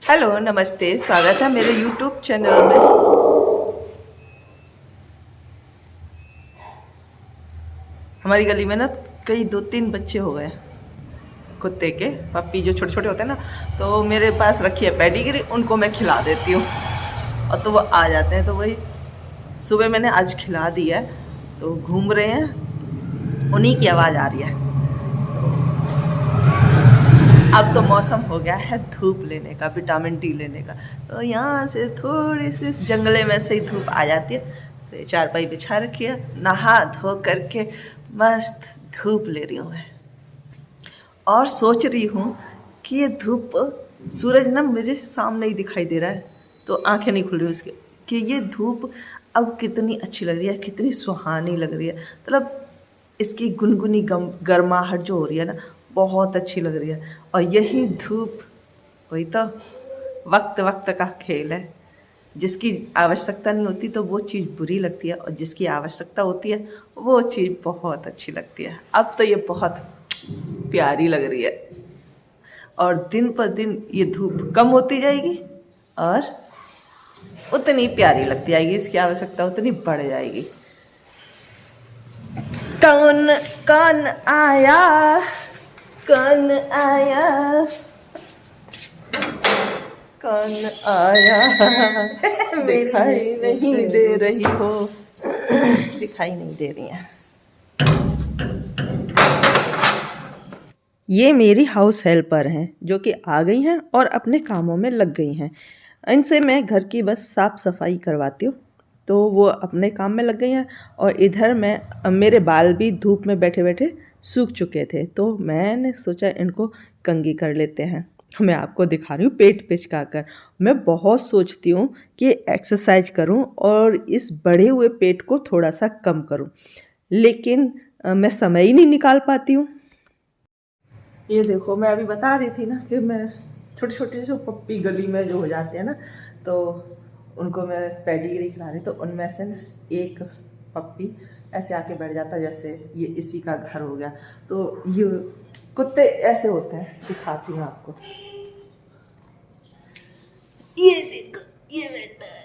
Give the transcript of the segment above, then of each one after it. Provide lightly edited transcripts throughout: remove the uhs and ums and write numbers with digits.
Hello, नमस्ते, स्वागत है मेरे यूट्यूब चैनल में। हमारी गली में ना कई 2-3 बच्चे हो गए कुत्ते के, पप्पी जो छोटे छोटे होते हैं ना, तो मेरे पास रखी है पेडिग्री, उनको मैं खिला देती हूँ और तो वो आ जाते हैं। तो वही सुबह मैंने आज खिला दी है, तो घूम रहे हैं, उन्हीं की आवाज़ आ रही है। अब तो मौसम हो गया है धूप लेने का, विटामिन डी लेने का, तो यहाँ से थोड़ी सी जंगले में से ही धूप आ जाती है। तो चारपाई बिछा रखी है, नहा धो करके मस्त धूप ले रही हूँ मैं। और सोच रही हूँ कि ये धूप, सूरज ना मेरे सामने ही दिखाई दे रहा है, तो आंखें नहीं खुल रही उसकी, कि ये धूप अब कितनी अच्छी लग रही है, कितनी सुहानी लग रही है। मतलब इसकी गुनगुनी गर्माहट जो हो रही है ना, बहुत अच्छी लग रही है। और यही धूप, वही तो वक्त वक्त का खेल है। जिसकी आवश्यकता नहीं होती तो वो चीज़ बुरी लगती है, और जिसकी आवश्यकता होती है वो चीज़ बहुत अच्छी लगती है। अब तो ये बहुत प्यारी लग रही है, और दिन पर दिन ये धूप कम होती जाएगी और उतनी प्यारी लगती जाएगी, इसकी आवश्यकता उतनी बढ़ जाएगी। कौन कौन आया, कौन आया, कौन आया, दिखाई नहीं दे रही हो, दिखाई नहीं दे रही है। ये मेरी हाउस हेल्पर हैं जो कि आ गई हैं और अपने कामों में लग गई हैं। इनसे मैं घर की बस साफ़ सफाई करवाती हूँ, तो वो अपने काम में लग गई हैं। और इधर मैं, मेरे बाल भी धूप में बैठे बैठे सूख चुके थे, तो मैंने सोचा इनको कंघी कर लेते हैं। मैं आपको दिखा रही हूँ पेट पिचका कर। मैं बहुत सोचती हूँ कि एक्सरसाइज करूँ और इस बढ़े हुए पेट को थोड़ा सा कम करूँ, लेकिन मैं समय ही नहीं निकाल पाती हूँ। ये देखो, मैं अभी बता रही थी ना कि मैं छोटे छोटे जो पप्पी गली में जो हो जाते हैं ना, तो उनको मैं पेडिग्री खिला रही, तो उनमें से ना एक पप्पी ऐसे आके बैठ जाता है जैसे ये इसी का घर हो गया। तो ये कुत्ते ऐसे होते हैं, दिखाती हूँ आपको। ये देखो, ये बैठा है,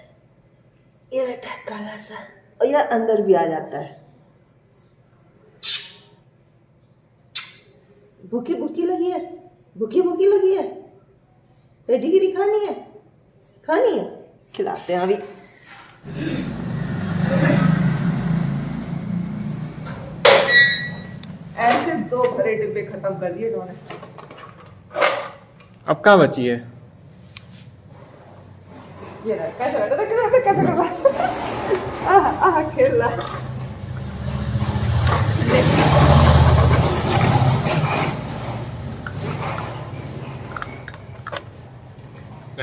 ये बैठा है काला सा, और यह अंदर भी आ जाता है। भूखी भूखी लगी है, भूखी भूखी लगी है, पेडिग्री खानी है, खानी है, खिलाते हैं अभी। ऐसे 2 भरे डिब्बे खत्म कर दिए इन्होंने। अब कहाँ बची है? ये कैसे बैठा था, कैसे कर रहा आह खेल रहा।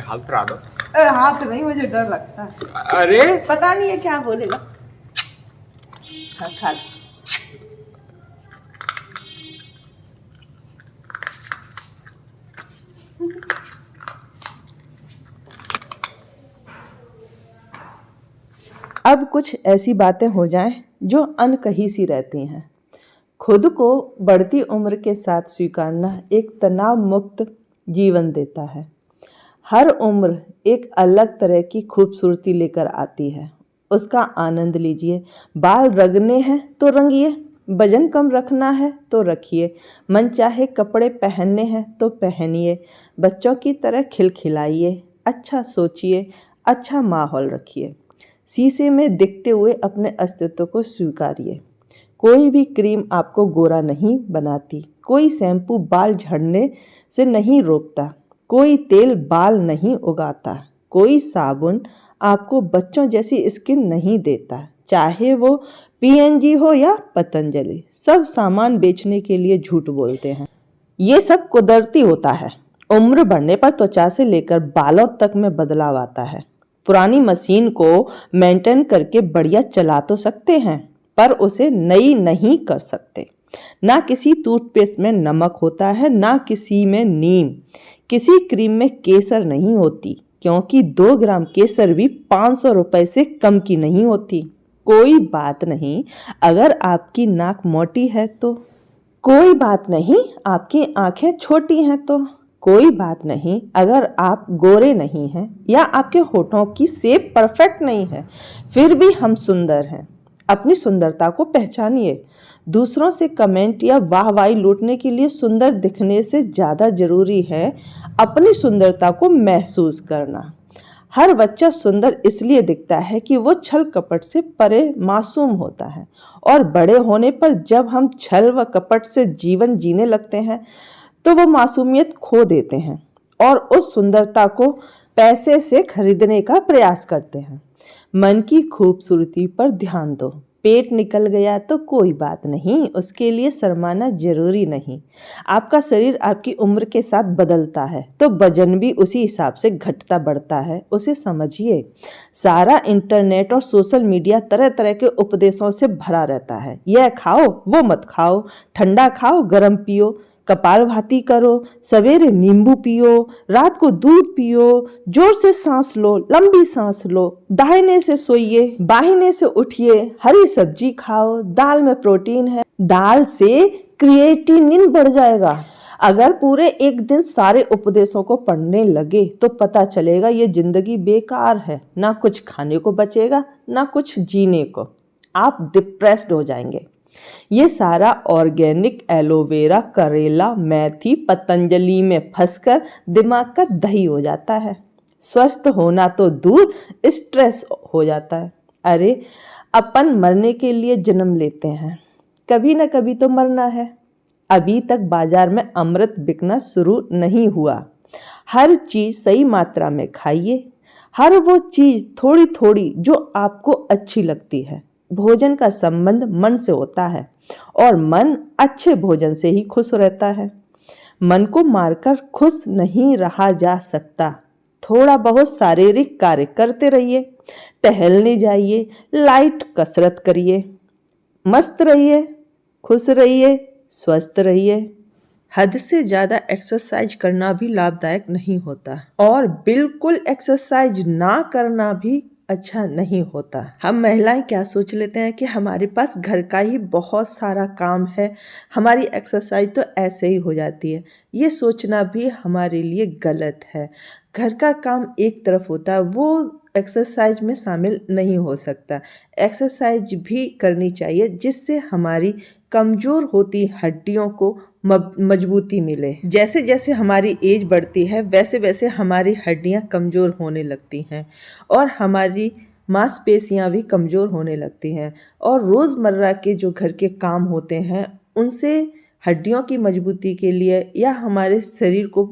हाथ पर दो। हाथ नहीं, मुझे डर लगता है। अरे पता नहीं है क्या बोलेगा। हाँ, खा। अब कुछ ऐसी बातें हो जाएं जो अनकही सी रहती हैं। खुद को बढ़ती उम्र के साथ स्वीकारना एक तनाव मुक्त जीवन देता है। हर उम्र एक अलग तरह की खूबसूरती लेकर आती है, उसका आनंद लीजिए। बाल रंगने हैं तो रंगिए, वजन कम रखना है तो रखिए, मन चाहे कपड़े पहनने हैं तो पहनिए, बच्चों की तरह खिलखिलाइए, अच्छा सोचिए, अच्छा माहौल रखिए। शीशे में दिखते हुए अपने अस्तित्व को स्वीकारिए। कोई भी क्रीम आपको गोरा नहीं बनाती, कोई शैम्पू बाल झड़ने से नहीं रोकता, कोई तेल बाल नहीं उगाता, कोई साबुन आपको बच्चों जैसी स्किन नहीं देता, चाहे वो पीएनजी हो या पतंजलि। सब सामान बेचने के लिए झूठ बोलते हैं। ये सब कुदरती होता है। उम्र बढ़ने पर त्वचा से लेकर बालों तक में बदलाव आता है। पुरानी मशीन को मेंटेन करके बढ़िया चला तो सकते हैं, पर उसे नई नहीं कर सकते। ना किसी टूथपेस्ट में नमक होता है, ना किसी में नीम, किसी क्रीम में केसर नहीं होती, क्योंकि 2 ग्राम केसर भी 500 रुपए से कम की नहीं होती। कोई बात नहीं अगर आपकी नाक मोटी है तो, कोई बात नहीं आपकी आंखें छोटी हैं तो, कोई बात नहीं अगर आप गोरे नहीं हैं या आपके होठों की शेप परफेक्ट नहीं है, फिर भी हम सुंदर हैं। अपनी सुंदरता को पहचानिए। दूसरों से कमेंट या वाहवाही लूटने के लिए सुंदर दिखने से ज़्यादा जरूरी है अपनी सुंदरता को महसूस करना। हर बच्चा सुंदर इसलिए दिखता है कि वो छल कपट से परे मासूम होता है, और बड़े होने पर जब हम छल व कपट से जीवन जीने लगते हैं तो वो मासूमियत खो देते हैं और उस सुंदरता को पैसे से खरीदने का प्रयास करते हैं। मन की खूबसूरती पर ध्यान दो। पेट निकल गया तो कोई बात नहीं, उसके लिए शर्माना जरूरी नहीं। आपका शरीर आपकी उम्र के साथ बदलता है तो वजन भी उसी हिसाब से घटता बढ़ता है, उसे समझिए। सारा इंटरनेट और सोशल मीडिया तरह तरह के उपदेशों से भरा रहता है। यह खाओ, वो मत खाओ, ठंडा खाओ, गर्म पियो, कपालभाति करो, सवेरे नींबू पियो, रात को दूध पियो, जोर से सांस लो, लंबी सांस लो, दाहिने से सोइए, बाहिने से उठिए, हरी सब्जी खाओ, दाल में प्रोटीन है, दाल से क्रिएटिनिन बढ़ जाएगा। अगर पूरे एक दिन सारे उपदेशों को पढ़ने लगे तो पता चलेगा ये जिंदगी बेकार है, ना कुछ खाने को बचेगा ना कुछ जीने को। आप डिप्रेस्ड हो जाएंगे। ये सारा ऑर्गेनिक एलोवेरा, करेला, मेथी, पतंजलि में फंसकर दिमाग का दही हो जाता है। स्वस्थ होना तो दूर, स्ट्रेस हो जाता है। अरे अपन मरने के लिए जन्म लेते हैं, कभी ना कभी तो मरना है। अभी तक बाजार में अमृत बिकना शुरू नहीं हुआ। हर चीज सही मात्रा में खाइए, हर वो चीज थोड़ी थोड़ी जो आपको अच्छी लगती है। भोजन का संबंध मन से होता है और मन अच्छे भोजन से ही खुश रहता है। मन को मारकर खुश नहीं रहा जा सकता। थोड़ा बहुत शारीरिक कार्य करते रहिए, टहलने जाइए, लाइट कसरत करिए, मस्त रहिए, खुश रहिए, स्वस्थ रहिए। हद से ज़्यादा एक्सरसाइज करना भी लाभदायक नहीं होता और बिल्कुल एक्सरसाइज ना करना भी अच्छा नहीं होता। हम महिलाएं क्या सोच लेते हैं कि हमारे पास घर का ही बहुत सारा काम है, हमारी एक्सरसाइज तो ऐसे ही हो जाती है। ये सोचना भी हमारे लिए गलत है। घर का काम एक तरफ होता है, वो एक्सरसाइज में शामिल नहीं हो सकता। एक्सरसाइज भी करनी चाहिए जिससे हमारी कमज़ोर होती हड्डियों को मजबूती मिले। जैसे जैसे हमारी एज बढ़ती है वैसे वैसे हमारी हड्डियां कमज़ोर होने लगती हैं और हमारी मांसपेशियां भी कमज़ोर होने लगती हैं। और रोज़मर्रा के जो घर के काम होते हैं उनसे हड्डियों की मजबूती के लिए या हमारे शरीर को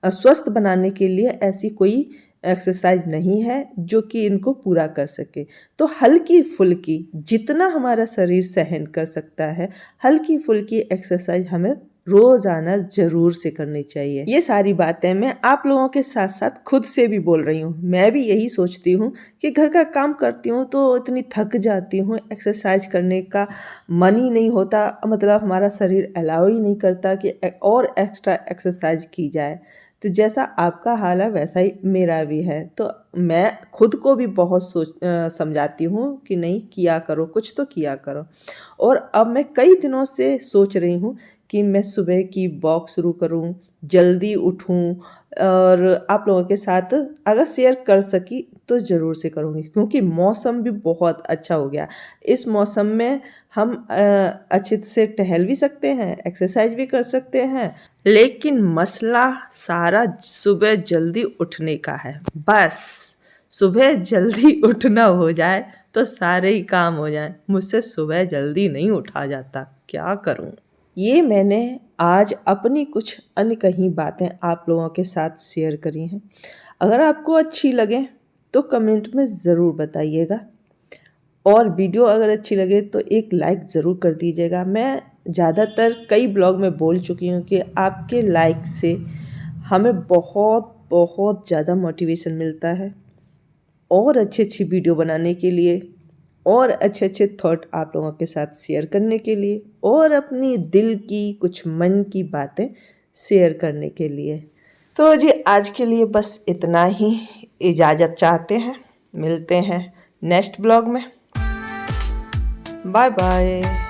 स्वस्थ बनाने के लिए ऐसी कोई एक्सरसाइज नहीं है जो कि इनको पूरा कर सके। तो हल्की फुल्की, जितना हमारा शरीर सहन कर सकता है, हल्की फुल्की एक्सरसाइज हमें रोजाना जरूर से करनी चाहिए। ये सारी बातें मैं आप लोगों के साथ साथ खुद से भी बोल रही हूँ। मैं भी यही सोचती हूँ कि घर का काम करती हूँ तो इतनी थक जाती हूँ, एक्सरसाइज करने का मन ही नहीं होता, मतलब हमारा शरीर अलाउ ही नहीं करता कि और एक्स्ट्रा एक्सरसाइज की जाए। तो जैसा आपका हाल है वैसा ही मेरा भी है। तो मैं खुद को भी बहुत समझाती हूँ कि नहीं, किया करो, कुछ तो किया करो। और अब मैं कई दिनों से सोच रही हूँ कि मैं सुबह की वॉक शुरू करूँ, जल्दी उठूँ और आप लोगों के साथ अगर शेयर कर सकी तो ज़रूर से करूँगी, क्योंकि मौसम भी बहुत अच्छा हो गया। इस मौसम में हम अच्छे से टहल भी सकते हैं, एक्सरसाइज भी कर सकते हैं, लेकिन मसला सारा सुबह जल्दी उठने का है। बस सुबह जल्दी उठना हो जाए तो सारे ही काम हो जाए। मुझसे सुबह जल्दी नहीं उठा जाता, क्या करूं? ये मैंने आज अपनी कुछ अनकही बातें आप लोगों के साथ शेयर करी हैं। अगर आपको अच्छी लगे तो कमेंट में ज़रूर बताइएगा, और वीडियो अगर अच्छी लगे तो एक लाइक ज़रूर कर दीजिएगा। मैं ज़्यादातर कई ब्लॉग में बोल चुकी हूँ कि आपके लाइक से हमें बहुत बहुत ज़्यादा मोटिवेशन मिलता है और अच्छी अच्छी वीडियो बनाने के लिए, और अच्छे अच्छे थॉट आप लोगों के साथ शेयर करने के लिए, और अपनी दिल की कुछ मन की बातें शेयर करने के लिए। तो जी आज के लिए बस इतना ही, इजाज़त चाहते हैं। मिलते हैं नेक्स्ट ब्लॉग में। Bye bye.